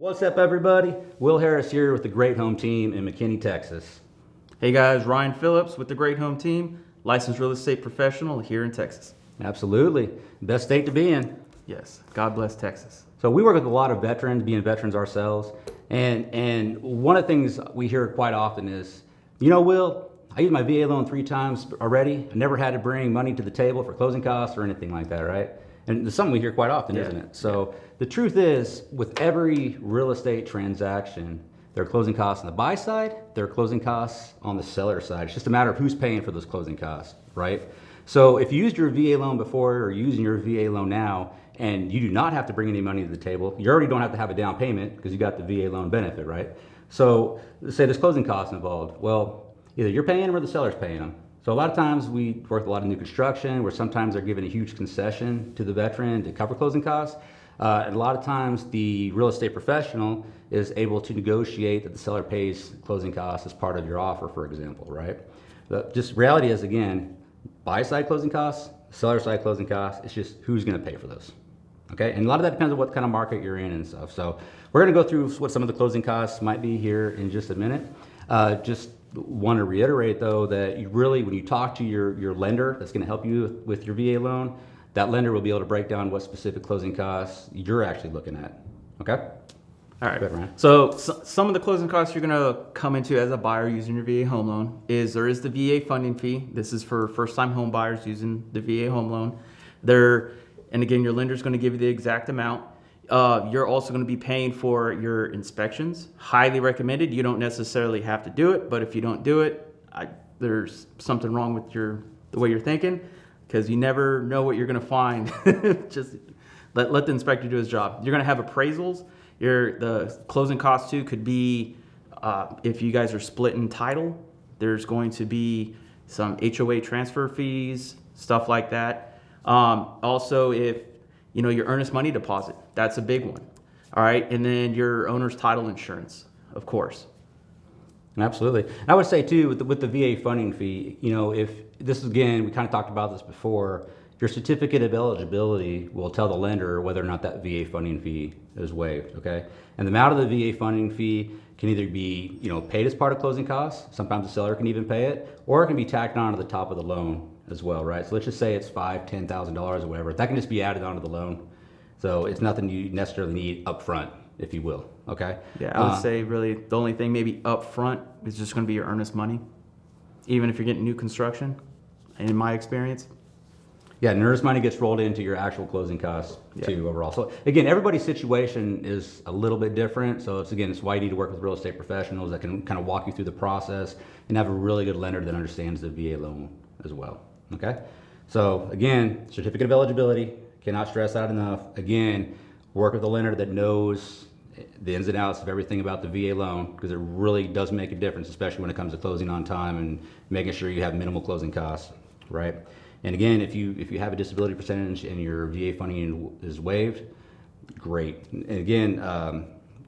What's up, everybody? Will Harris here with the Great Home Team in McKinney, Texas. Hey guys, Ryan Phillips with the Great Home Team, licensed real estate professional here in Texas. Absolutely. Best state to be in. Yes, God bless Texas. So we work with a lot of veterans, being veterans ourselves, and one of the things we hear quite often is, Will, I used my VA loan 3 times already. I never had to bring money to the table for closing costs or anything like that, right? And it's something we hear quite often, isn't it? So the truth is, with every real estate transaction, there are closing costs on the buy side, there are closing costs on the seller side. It's just a matter of who's paying for those closing costs, right? So if you used your VA loan before or using your VA loan now, and you do not have to bring any money to the table, you already don't have to have a down payment because you got the VA loan benefit, right? So say there's closing costs involved. Well, either you're paying them or the seller's paying them. So a lot of times we work with a lot of new construction where sometimes they're given a huge concession to the veteran to cover closing costs. And a lot of times the real estate professional is able to negotiate that the seller pays closing costs as part of your offer, for example, right? But just reality is, again, buy side closing costs, seller side closing costs, it's just who's gonna pay for those, okay? And a lot of that depends on what kind of market you're in and stuff. So we're gonna go through what some of the closing costs might be here in just a minute. Just want to reiterate though that you really, when you talk to your lender that's going to help you with your VA loan, that lender will be able to break down what specific closing costs you're actually looking at. Okay? All right. Go ahead, Ryan. So some of the closing costs you're going to come into as a buyer using your VA home loan is there is the VA funding fee. This is for first-time home buyers using the VA home loan. And again, your lender's going to give you the exact amount. You're also going to be paying for your inspections. Highly recommended. You don't necessarily have to do it, but if you don't do it, there's something wrong with the way you're thinking, because you never know what you're going to find. Just let the inspector do his job. You're going to have appraisals. The closing costs too could be if you guys are splitting title. There's going to be some HOA transfer fees, stuff like that. Also, if your earnest money deposit, that's a big one. All right. And then your owner's title insurance, of course. Absolutely. I would say too, with the VA funding fee, if this is, again, we kind of talked about this before, your certificate of eligibility will tell the lender whether or not that VA funding fee is waived, okay? And the amount of the VA funding fee can either be, paid as part of closing costs. Sometimes the seller can even pay it, or it can be tacked on to the top of the loan as well, right? So let's just say it's $5,000, $10,000 or whatever. That can just be added onto the loan. So it's nothing you necessarily need up front, if you will, okay? Yeah, I would say really the only thing maybe up front is just going to be your earnest money, even if you're getting new construction, in my experience. Yeah, and earnest money gets rolled into your actual closing costs too overall. So again, everybody's situation is a little bit different. So it's why you need to work with real estate professionals that can kind of walk you through the process and have a really good lender that understands the VA loan as well, okay? So again, certificate of eligibility, cannot stress that enough. Again, work with a lender that knows the ins and outs of everything about the VA loan, because it really does make a difference, especially when it comes to closing on time and making sure you have minimal closing costs, right? And again, if you have a disability percentage and your VA funding is waived, great. And again,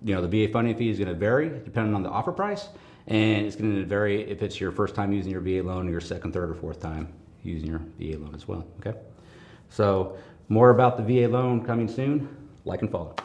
the VA funding fee is going to vary depending on the offer price, and it's going to vary if it's your first time using your VA loan or your second, third, or fourth time using your VA loan as well. Okay. So more about the VA loan coming soon. Like and follow.